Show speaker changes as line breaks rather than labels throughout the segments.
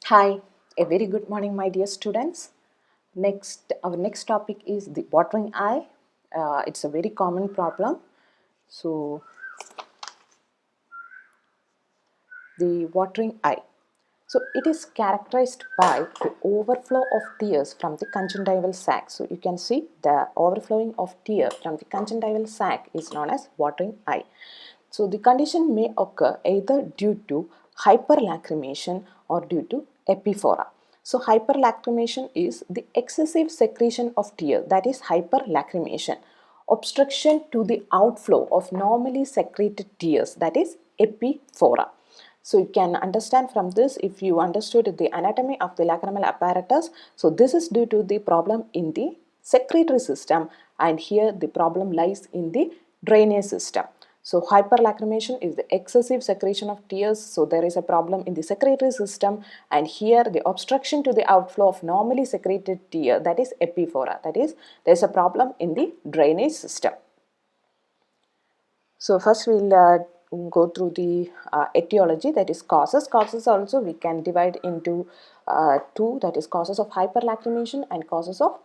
Hi, a very good morning, my dear students. Our next topic is the watering eye. It's a very common problem. So, the watering eye. So, it is characterized by the overflow of tears from the conjunctival sac. So, you can see the overflowing of tear from the conjunctival sac is known as watering eye. So, the condition may occur either due to hyperlacrimation or due to epiphora. So, hyperlacrimation is the excessive secretion of tear, that is hyperlacrimation. Obstruction to the outflow of normally secreted tears, that is epiphora. So you can understand from this, if you understood the anatomy of the lacrimal apparatus. So this is due to the problem in the secretory system, and here the problem lies in the drainage system. So hyperlacrimation is the excessive secretion of tears. So there is a problem in the secretory system, and here the obstruction to the outflow of normally secreted tear, that is epiphora. That is, there is a problem in the drainage system. So first we'll go through the etiology, that is causes. Causes also we can divide into two, that is causes of hyperlacrimation and causes of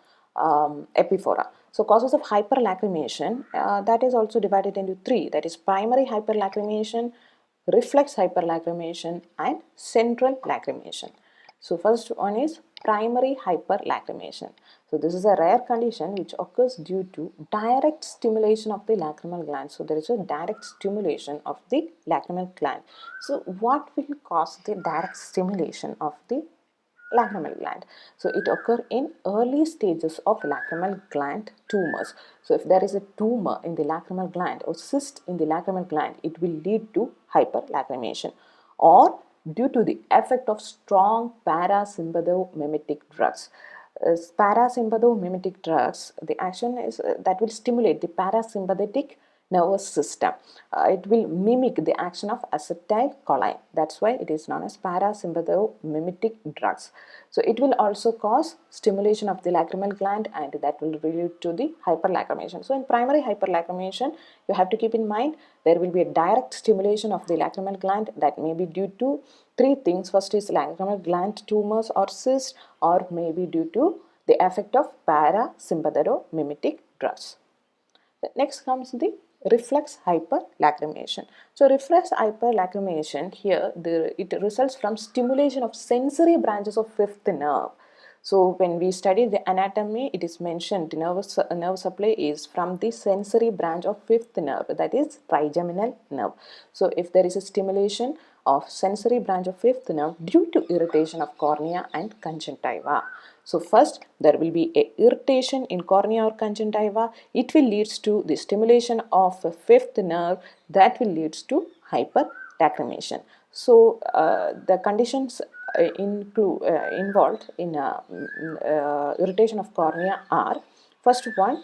epiphora. So causes of hyperlacrimation, that is also divided into three, that is primary hyperlacrimation, reflex hyperlacrimation and central lacrimation. So first one is primary hyperlacrimation. So this is a rare condition which occurs due to direct stimulation of the lacrimal gland. So there is a direct stimulation of the lacrimal gland. So what will cause the direct stimulation of the lacrimal gland? So it occurs in early stages of lacrimal gland tumors. So if there is a tumor in the lacrimal gland or cyst in the lacrimal gland, it will lead to hyperlacrimation, or due to the effect of strong parasympathomimetic drugs. Parasympathomimetic drugs, the action is that will stimulate the parasympathetic nervous system. It will mimic the action of acetylcholine. That's why it is known as parasympathomimetic drugs. So it will also cause stimulation of the lacrimal gland, and that will lead to the hyperlacrimation. So in primary hyperlacrimation, you have to keep in mind there will be a direct stimulation of the lacrimal gland that may be due to three things. First is lacrimal gland tumors or cysts, or maybe due to the effect of parasympathomimetic drugs. Next comes the reflex hyperlacrimation. So reflex hyperlacrimation, here it results from stimulation of sensory branches of fifth nerve. So when we study the anatomy, it is mentioned the nerve supply is from the sensory branch of fifth nerve, that is trigeminal nerve. So if there is a stimulation of sensory branch of fifth nerve due to irritation of cornea and conjunctiva. So first there will be a irritation in cornea or conjunctiva. It will leads to the stimulation of a fifth nerve that will leads to hyperlacrimation. So the conditions involved in irritation of cornea are: first one,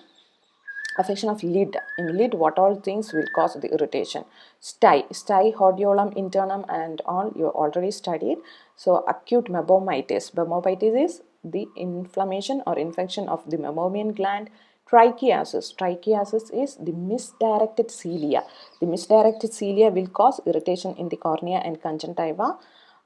affection of lid. In lid, what all things will cause the irritation? Stye, hordeolum internum, and all you already studied. So acute mebomitis. Mebomitis is the inflammation or infection of the meibomian gland. Trichiasis is the misdirected cilia. The misdirected cilia will cause irritation in the cornea and conjunctiva.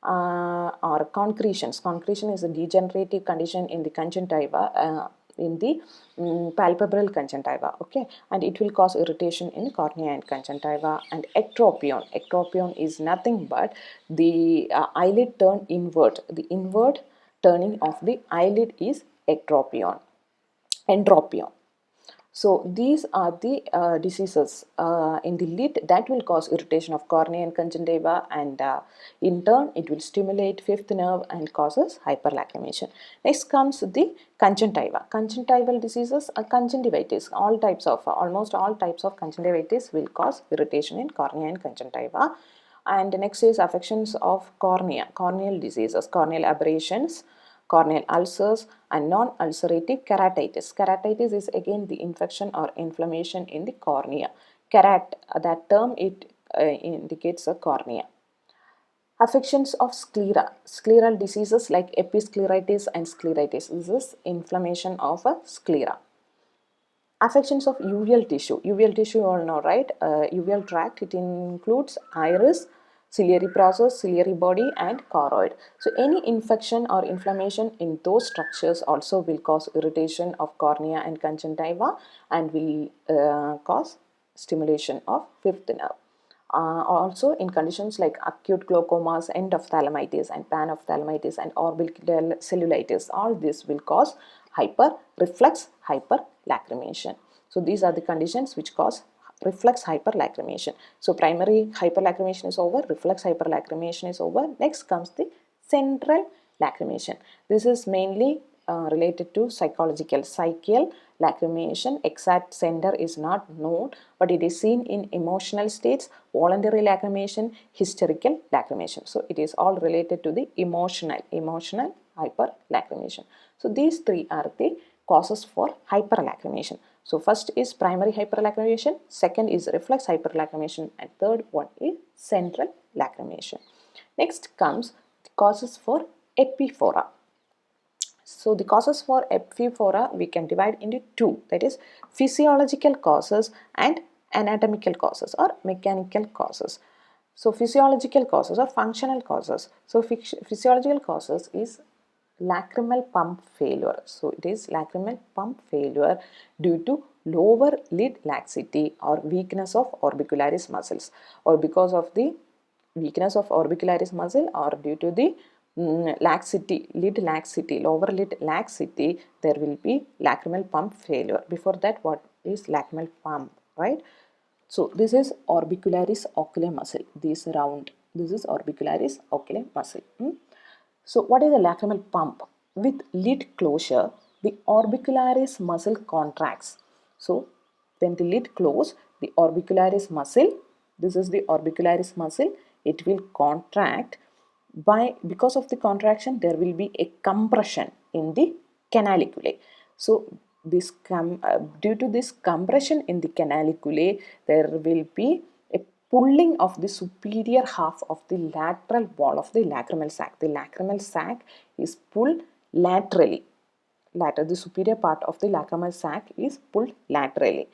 Or concretions. Concretion is a degenerative condition in the conjunctiva, in the palpebral conjunctiva, okay, and it will cause irritation in cornea and conjunctiva. And ectropion is nothing but the eyelid turn invert. The invert turning of the eyelid is ectropion. Entropion. So these are the diseases in the lid that will cause irritation of cornea and conjunctiva, and in turn it will stimulate fifth nerve and causes hyperlacrimation. Next comes the conjunctiva. Conjunctival diseases are conjunctivitis. Almost all types of conjunctivitis will cause irritation in cornea and conjunctiva. And next is affections of cornea, corneal diseases, corneal aberrations, corneal ulcers, and non-ulcerative keratitis. Keratitis is again the infection or inflammation in the cornea. That term, it indicates a cornea. Affections of sclera, scleral diseases like episcleritis and scleritis. This is inflammation of a sclera. Affections of uveal tissue. Uveal tissue, you all know, right? Uveal tract, it includes iris, ciliary process, ciliary body, and choroid. So any infection or inflammation in those structures also will cause irritation of cornea and conjunctiva and will cause stimulation of fifth nerve. Also in conditions like acute glaucomas, endophthalmitis and panophthalmitis and orbital cellulitis, all this will cause reflex hyperlacrimation. So these are the conditions which cause reflex hyperlacrimation. So primary hyperlacrimation is over, reflex hyperlacrimation is over. Next comes the central lacrimation. This is mainly related to psychial lacrimation. Exact center is not known, but it is seen in emotional states, voluntary lacrimation, hysterical lacrimation. So it is all related to the emotional hyperlacrimation. So these three are the causes for hyperlacrimation. So first is primary hyperlacrimation, second is reflex hyperlacrimation, and third one is central lacrimation. Next comes the causes for epiphora. So the causes for epiphora we can divide into two, that is physiological causes and anatomical causes or mechanical causes. So physiological causes or functional causes. So physiological causes is lacrimal pump failure. So it is lacrimal pump failure due to lower lid laxity or weakness of orbicularis muscles, or because of the weakness of orbicularis muscle or due to the laxity, lower lid laxity, there will be lacrimal pump failure. Before that, what is lacrimal pump, right? So this is orbicularis oculi muscle, this round, this is orbicularis oculi muscle. So what is a lacrimal pump? With lid closure, the orbicularis muscle contracts. So when the lid closes, the orbicularis muscle, this is the orbicularis muscle, it will contract. Because of the contraction, there will be a compression in the canaliculae. So due to this compression in the canaliculae, there will be a pulling of the superior half of the lateral wall of the lacrimal sac. The lacrimal sac is pulled laterally. The superior part of the lacrimal sac is pulled laterally.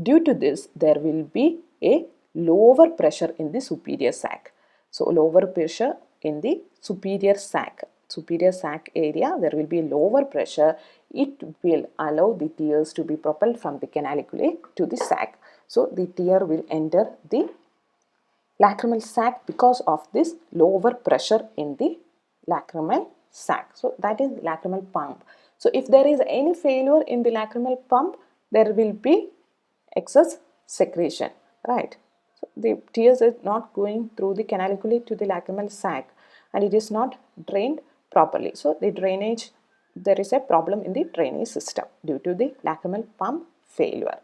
Due to this, there will be a lower pressure in the superior sac. So lower pressure in the superior sac area, there will be lower pressure. It will allow the tears to be propelled from the canaliculae to the sac. So the tear will enter the lacrimal sac because of this lower pressure in the lacrimal sac. So that is lacrimal pump. So if there is any failure in the lacrimal pump, there will be excess secretion, right? So the tears is not going through the canaliculae to the lacrimal sac and it is not drained properly. So the drainage, there is a problem in the drainage system due to the lacrimal pump failure.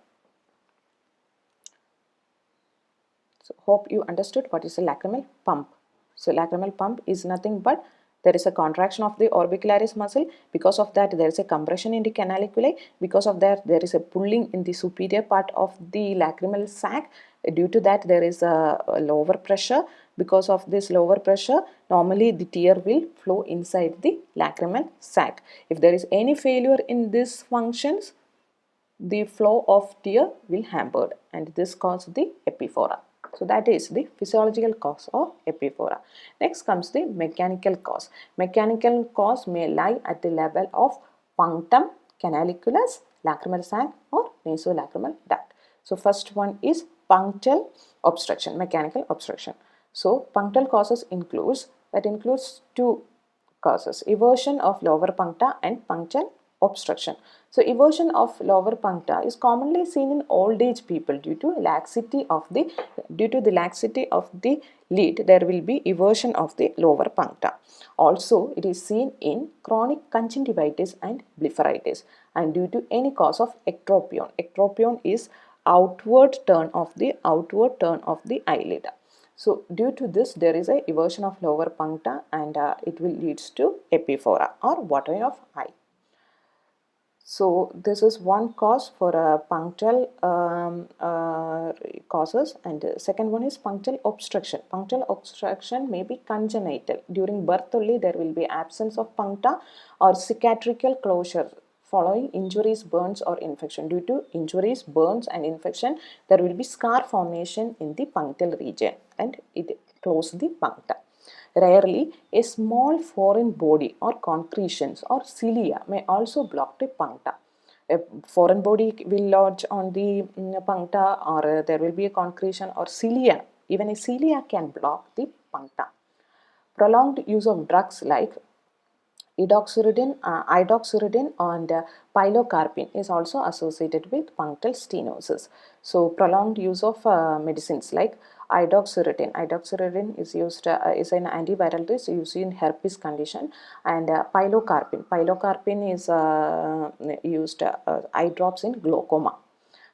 So hope you understood what is a lacrimal pump. So lacrimal pump is nothing but there is a contraction of the orbicularis muscle. Because of that, there is a compression in the canaliculae. Because of that, there is a pulling in the superior part of the lacrimal sac. Due to that, there is a lower pressure. Because of this lower pressure, normally the tear will flow inside the lacrimal sac. If there is any failure in these functions, the flow of tear will hampered and this causes the epiphora. So that is the physiological cause of epiphora. Next comes the mechanical cause. Mechanical cause may lie at the level of punctum, canaliculus, lacrimal sac or nasolacrimal duct. So first one is punctal obstruction, mechanical obstruction. So punctal causes includes two causes: eversion of lower puncta and punctal obstruction. So eversion of lower puncta is commonly seen in old age people due to the laxity of the lid. There will be eversion of the lower puncta. Also, it is seen in chronic conjunctivitis and blepharitis and due to any cause of ectropion. Ectropion is outward turn of the eyelid. So due to this, there is a eversion of lower puncta and it will leads to epiphora or watering of eye. So this is one cause for punctal causes, and second one is punctal obstruction. Punctal obstruction may be congenital. During birth only there will be absence of puncta or cicatricial closure following injuries, burns or infection. Due to injuries, burns and infection, there will be scar formation in the punctal region and close the puncta. Rarely, a small foreign body or concretions or cilia may also block the puncta. A foreign body will lodge on the puncta, or there will be a concretion or cilia. Even a cilia can block the puncta. Prolonged use of drugs like idoxuridine and pilocarpine is also associated with punctal stenosis. So prolonged use of medicines like idoxuridine. Idoxuridine is used is an antiviral that is used in herpes condition, and pilocarpine. Pilocarpine is used eye drops in glaucoma.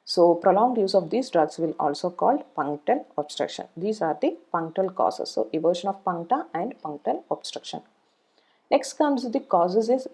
So prolonged use of these drugs will also called punctal obstruction. These are the punctal causes. So eversion of puncta and punctal obstruction. Next comes the causes is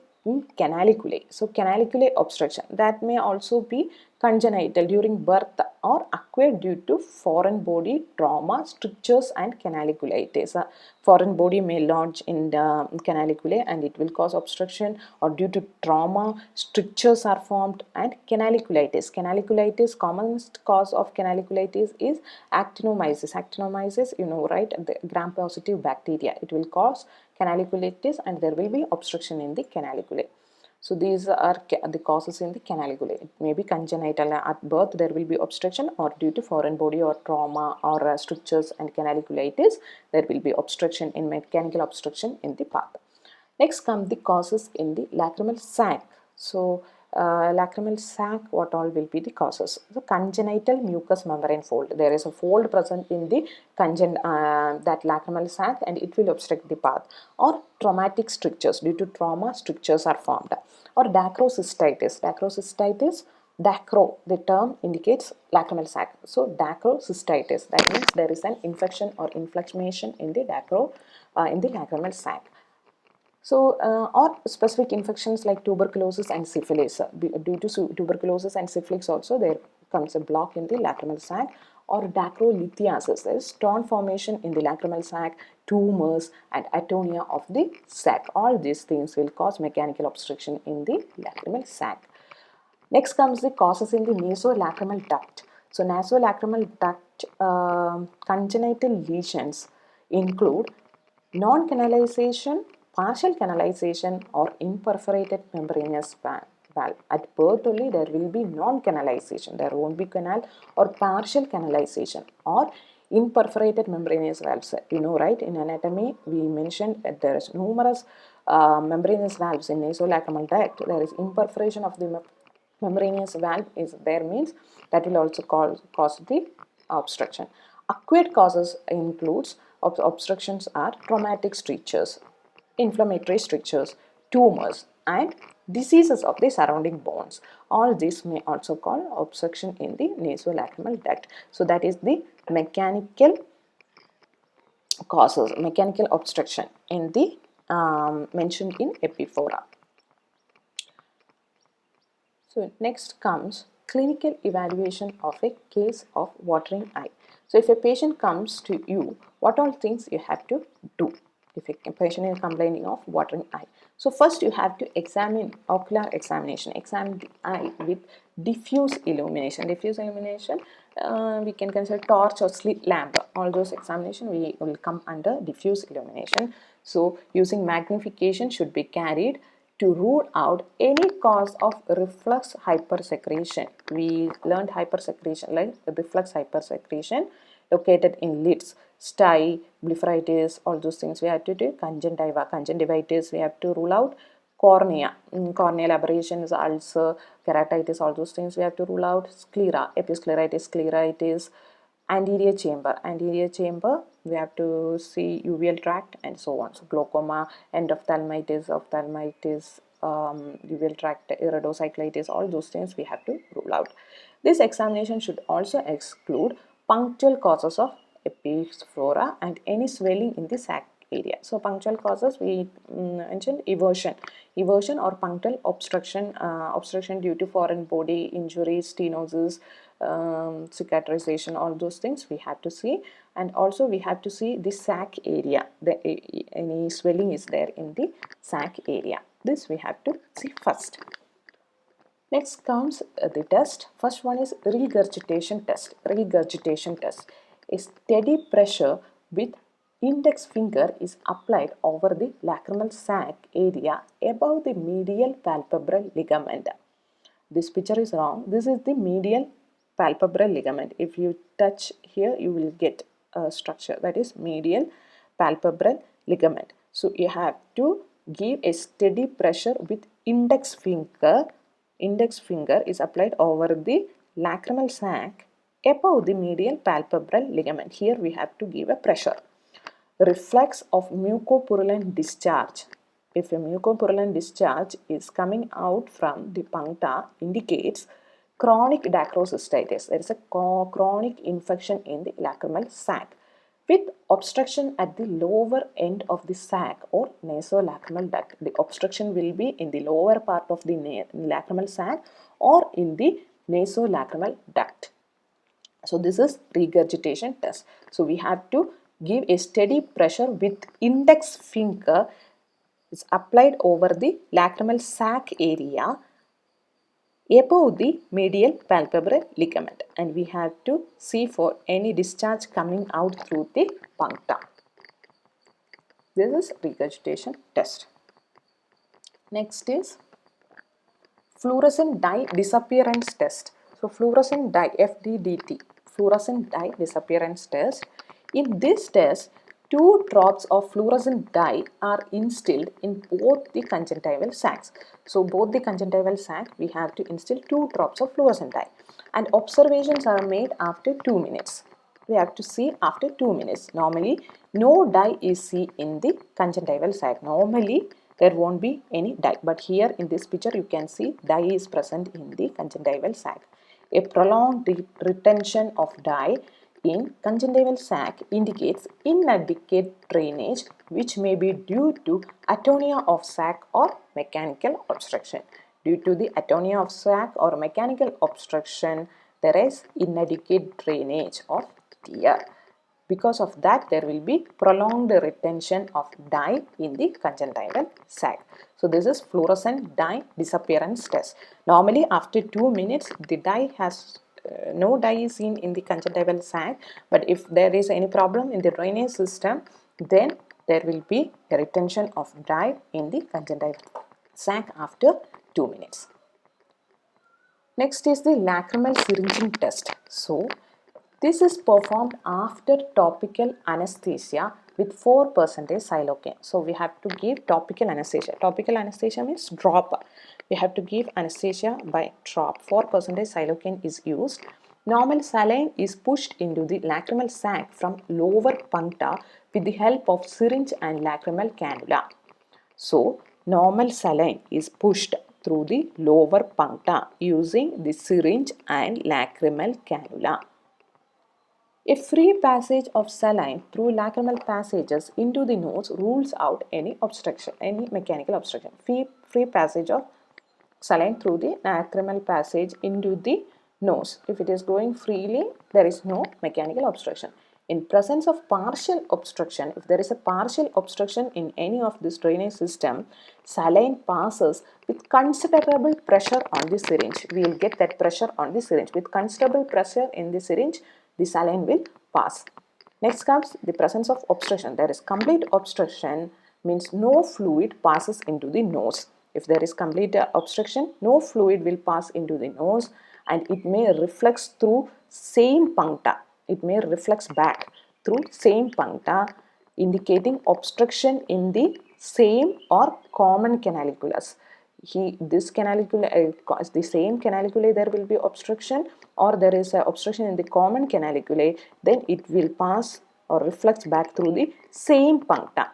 canaliculae. So canaliculae obstruction that may also be congenital during birth or acquired due to foreign body trauma, strictures and canaliculitis. Foreign body may lodge in the canaliculae and it will cause obstruction, or due to trauma, strictures are formed, and canaliculitis. Canaliculitis, commonest cause of canaliculitis is actinomyces. Actinomyces, you know, right, the gram-positive bacteria. It will cause canaliculitis and there will be obstruction in the canaliculae. So these are the causes in the canaliculae. It may be congenital, at birth there will be obstruction, or due to foreign body or trauma or strictures and canaliculitis there will be obstruction in mechanical obstruction in the path. Next come the causes in the lacrimal sac. So lacrimal sac, what all will be the causes? The congenital mucous membrane fold. There is a fold present in the that lacrimal sac and it will obstruct the path. Or traumatic strictures. Due to trauma, strictures are formed. Or dacrocystitis. Dacrocystitis, dacro, the term indicates lacrimal sac. So dacrocystitis, that means there is an infection or inflammation in the in the lacrimal sac. So, or specific infections like tuberculosis and syphilis. Due to tuberculosis and syphilis also there comes a block in the lacrimal sac. Or dacrolithiasis, there is stone formation in the lacrimal sac, tumors and atonia of the sac. All these things will cause mechanical obstruction in the lacrimal sac. Next comes the causes in the nasolacrimal duct. So nasolacrimal duct congenital lesions include non-canalization, partial canalization or imperforated membranous valve. At birth only there will be non-canalization. There won't be canal, or partial canalization or imperforated membranous valves. You know, right, in anatomy we mentioned that there is numerous membranous valves in nasolacrimal duct. There is imperforation of the membranous valve is there, means that will also cause the obstruction. Acquired causes includes obstructions are traumatic strictures, inflammatory strictures, tumors and diseases of the surrounding bones. All this may also call obstruction in the nasolacrimal duct. So that is the mechanical causes, mechanical obstruction in the mentioned in epiphora. So next comes clinical evaluation of a case of watering eye. So if a patient comes to you, what all things you have to do if a patient is complaining of watering eye? So first you have to examine, ocular examination, examine the eye with diffuse illumination. Diffuse illumination, we can consider torch or slit lamp. All those examination we will come under diffuse illumination. So using magnification should be carried to rule out any cause of reflux hypersecretion. We learned hypersecretion like reflux hypersecretion located in lids, stye, blepharitis, all those things we have to do. Conjunctivitis we have to rule out. Cornea, corneal aberrations, ulcer, keratitis, all those things we have to rule out. Sclera, episcleritis, scleritis, anterior chamber we have to see uveal tract and so on. So glaucoma, endophthalmitis, ophthalmitis, uveal tract, iridocyclitis, all those things we have to rule out. This examination should also exclude punctual causes of epiphora and any swelling in the sac area. So punctual causes we mentioned eversion or punctal obstruction, obstruction due to foreign body injury, stenosis, cicatrization, all those things we have to see. And also we have to see the sac area, any swelling is there in the sac area. This we have to see first. Next comes the test. First one is regurgitation test. Regurgitation test. A steady pressure with index finger is applied over the lacrimal sac area above the medial palpebral ligament. This picture is wrong. This is the medial palpebral ligament. If you touch here, you will get a structure, that is medial palpebral ligament. So you have to give a steady pressure with index finger. Index finger is applied over the lacrimal sac above the medial palpebral ligament. Here we have to give a pressure. Reflex of mucopurulent discharge. If a mucopurulent discharge is coming out from the puncta, indicates chronic dacrocystitis. There is a chronic infection in the lacrimal sac with obstruction at the lower end of the sac or nasolacrimal duct. The obstruction will be in the lower part of the lacrimal sac or in the nasolacrimal duct. So this is regurgitation test. So we have to give a steady pressure with index finger is applied over the lacrimal sac area above the medial palpebral ligament, and we have to see for any discharge coming out through the puncta. This is regurgitation test. Next is fluorescent dye disappearance test. So fluorescent dye, FDDT, fluorescent dye disappearance test. In this test, 2 drops of fluorescent dye are instilled in both the conjunctival sacs. So both the conjunctival sac, we have to instill 2 drops of fluorescent dye, and observations are made after 2 minutes. We have to see after 2 minutes. Normally, no dye is seen in the conjunctival sac. Normally, there won't be any dye, but here in this picture you can see dye is present in the conjunctival sac. A prolonged retention of dye in conjunctival sac indicates inadequate drainage, which may be due to atonia of sac or mechanical obstruction. Due to the atonia of sac or mechanical obstruction, there is inadequate drainage of tear. Because of that, there will be prolonged retention of dye in the conjunctival sac. So this is fluorescent dye disappearance test. Normally after 2 minutes, the dye has no dye is seen in the conjunctival sac, but if there is any problem in the drainage system, then there will be a retention of dye in the conjunctival sac after 2 minutes. Next is the lacrimal syringing test. So this is performed after topical anesthesia with 4% xylocaine. So we have to give topical anesthesia. Topical anesthesia means drop. We have to give anesthesia by drop. 4% xylocaine is used. Normal saline is pushed into the lacrimal sac from lower puncta with the help of syringe and lacrimal cannula. So normal saline is pushed through the lower puncta using the syringe and lacrimal cannula. A free passage of saline through lacrimal passages into the nose rules out any obstruction, any mechanical obstruction. Free passage of saline through the lacrimal passage into the nose. If it is going freely, there is no mechanical obstruction. In presence of partial obstruction, if there is a partial obstruction in any of this drainage system, saline passes with considerable pressure on the syringe. We will get that pressure on the syringe. With considerable pressure in the syringe, the saline will pass. Next comes the presence of obstruction. There is complete obstruction, means no fluid passes into the nose. If there is complete obstruction, no fluid will pass into the nose, and it may reflex through same puncta. It may reflex back through same puncta, indicating obstruction in the same or common canaliculus. This canalicula, the same canaliculae there will be obstruction, or there is an obstruction in the common canaliculae, then it will pass or reflects back through the same puncta,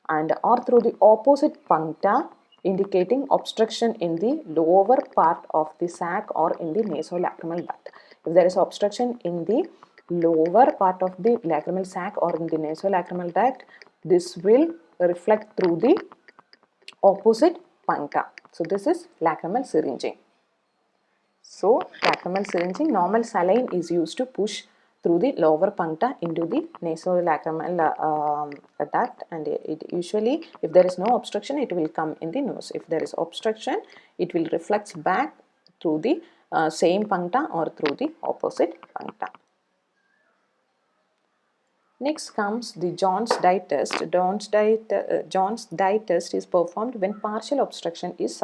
and or through the opposite puncta, indicating obstruction in the lower part of the sac or in the nasolacrimal duct. If there is obstruction in the lower part of the lacrimal sac or in the nasolacrimal duct, this will reflect through the opposite puncta. So this is lacrimal syringing. So lacrimal syringing, normal saline is used to push through the lower puncta into the nasolacrimal duct, and it usually, if there is no obstruction, it will come in the nose. If there is obstruction, it will reflect back through the same puncta or through the opposite puncta. Next comes the Jones-Dye test. Jones-Dye test is performed when partial obstruction is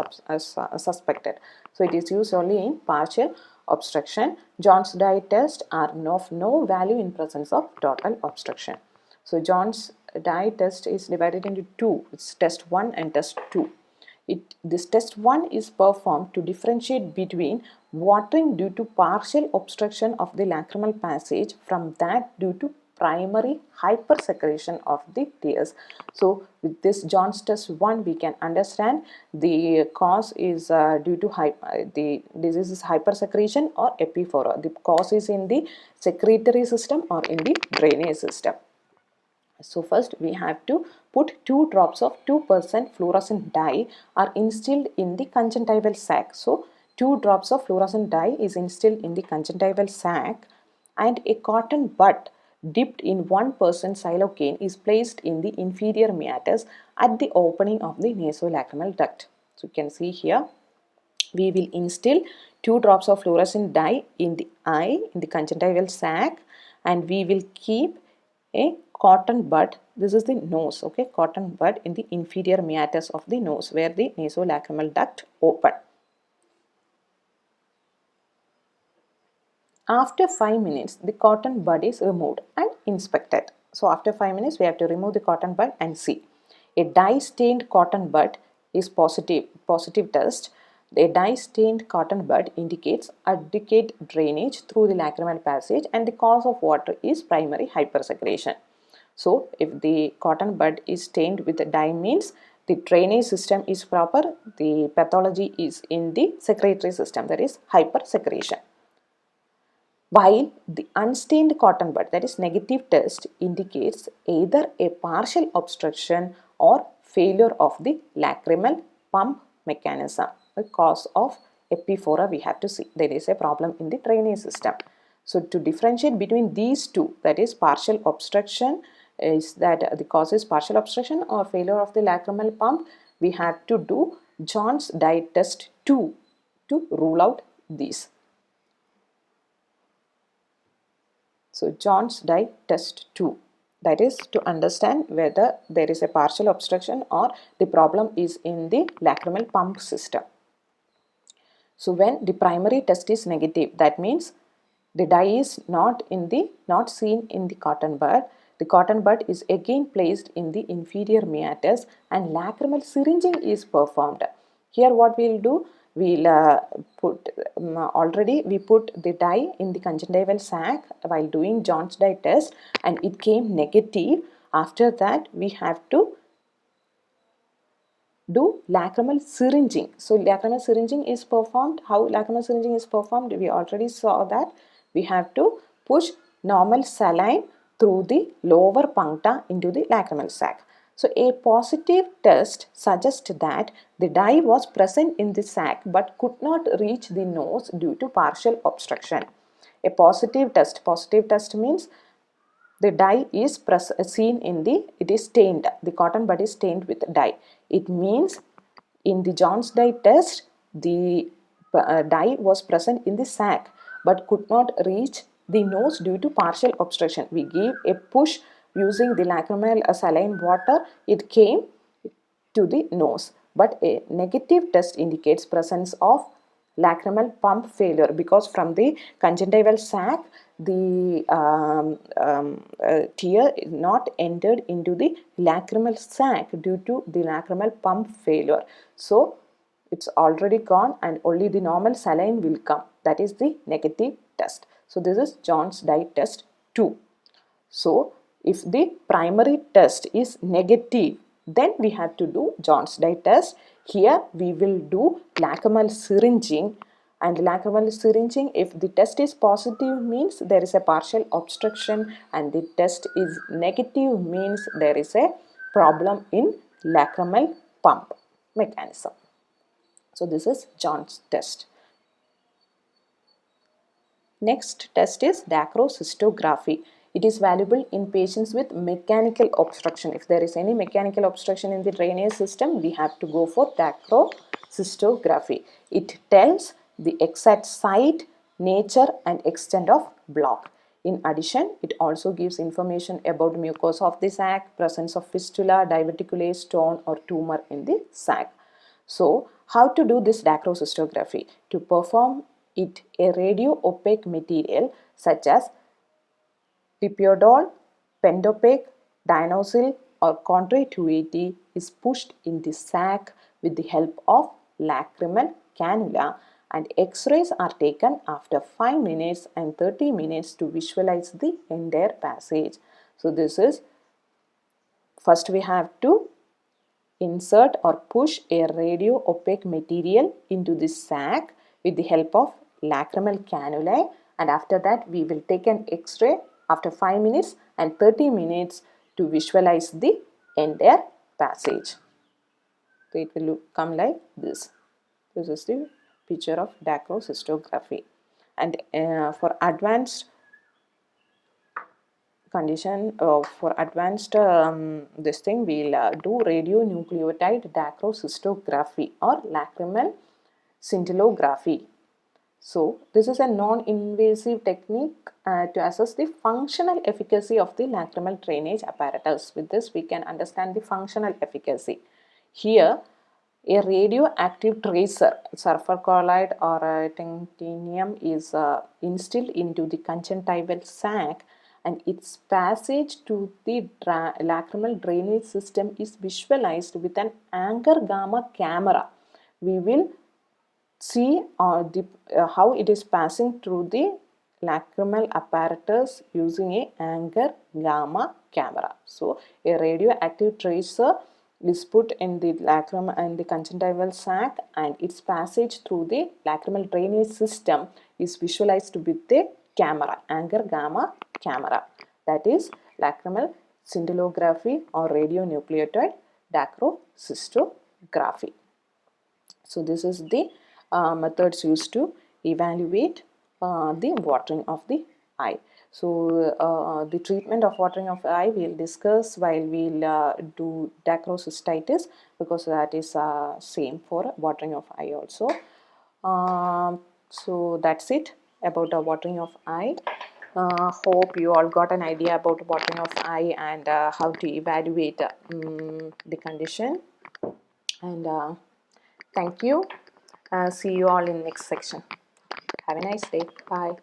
suspected. So it is used only in partial obstruction. Jones-Dye test are of no value in presence of total obstruction. So Jones-Dye test is divided into two. It's test 1 and test 2. This test 1 is performed to differentiate between watering due to partial obstruction of the lacrimal passage from that due to primary hypersecretion of the tears. So with this Jones test 1 we can understand the cause is due to the disease is hypersecretion or epiphora. The cause is in the secretory system or in the drainage system. So first we have to put 2 drops of 2% fluorescent dye are instilled in the conjunctival sac. So 2 drops of fluorescent dye is instilled in the conjunctival sac and a cotton bud dipped in 1% silocaine is placed in the inferior meatus at the opening of the nasolacrimal duct. So you can see here we will instill 2 drops of fluorescent dye in the eye in the conjunctival sac and we will keep a cotton bud, this is the nose, okay, cotton bud in the inferior meatus of the nose where the nasolacrimal duct open. After 5 minutes the cotton bud is removed and inspected. So after 5 minutes we have to remove the cotton bud and see. A dye stained cotton bud is positive test. A dye stained cotton bud indicates adequate drainage through the lacrimal passage and the cause of water is primary hypersecretion. So if the cotton bud is stained with the dye means the drainage system is proper, the pathology is in the secretory system, that is hypersecretion. While the unstained cotton bud, that is negative test, indicates either a partial obstruction or failure of the lacrimal pump mechanism. The cause of epiphora we have to see. There is a problem in the drainage system. So to differentiate between these two, that is partial obstruction, is that the cause is partial obstruction or failure of the lacrimal pump, we have to do Jones-Dye test 2 to rule out these. So Jones-Dye test 2, that is to understand whether there is a partial obstruction or the problem is in the lacrimal pump system. So when the primary test is negative, that means the dye is not seen in the cotton bud. The cotton bud is again placed in the inferior meatus and lacrimal syringing is performed. Here what we will do, we will already we put the dye in the conjunctival sac while doing Jones-Dye test and it came negative. After that we have to do lacrimal syringing. So lacrimal syringing is performed. How lacrimal syringing is performed? We already saw that we have to push normal saline through the lower puncta into the lacrimal sac. So a positive test suggests that the dye was present in the sac but could not reach the nose due to partial obstruction. A positive test means the dye is seen in it is stained, the cotton bud is stained with dye. It means in the Jones-Dye test, the dye was present in the sac but could not reach the nose due to partial obstruction. We gave a push using the lacrimal saline water, it came to the nose. But a negative test indicates presence of lacrimal pump failure because from the conjunctival sac the tear is not entered into the lacrimal sac due to the lacrimal pump failure. So it's already gone and only the normal saline will come. That is the negative test. So this is Jones-Dye test 2. So if the primary test is negative, then we have to do Jones-Dye test. Here we will do lacrimal syringing, and lacrimal syringing, if the test is positive means there is a partial obstruction and the test is negative means there is a problem in lacrimal pump mechanism. So this is Jones test. Next test is dacrocystography. It is valuable in patients with mechanical obstruction. If there is any mechanical obstruction in the drainage system, we have to go for dacrocystography. It tells the exact site, nature and extent of block. In addition, it also gives information about mucosa of the sac, presence of fistula, diverticulate, stone or tumor in the sac. So, how to do this dacrocystography? To perform it, a radio-opaque material such as pipiodol, pentopic, dinosil or contrary is pushed in the sac with the help of lacrimal cannula, and X-rays are taken after 5 minutes and 30 minutes to visualize the entire passage. So this is, first we have to insert or push a radio opaque material into the sac with the help of lacrimal cannulae, and after that we will take an X-ray after 5 minutes and 30 minutes to visualize the entire passage. So it will come like this. This is the picture of dacrocystography. And for advanced condition, for advanced this thing, we'll do radionucleotide dacrocystography or lacrimal scintillography. So this is a non-invasive technique to assess the functional efficacy of the lacrimal drainage apparatus. With this we can understand the functional efficacy. Here a radioactive tracer, sulfur colloid or titanium, is instilled into the conjunctival sac, and its passage to the lacrimal drainage system is visualized with an Anger gamma camera. We will see how it is passing through the lacrimal apparatus using a Anger gamma camera. So a radioactive tracer is put in the lacrimal and the conjunctival sac, and its passage through the lacrimal drainage system is visualized with the camera, Anger gamma camera. That is lacrimal scintillography or radionucleotide dacrocystography. So this is the methods used to evaluate the watering of the eye. So the treatment of watering of the eye we'll discuss while we'll do dacrocystitis, because that is same for watering of eye also. So that's it about the watering of eye. Hope you all got an idea about watering of eye and how to evaluate the condition. And thank you. See you all in next section. Have a nice day. Bye.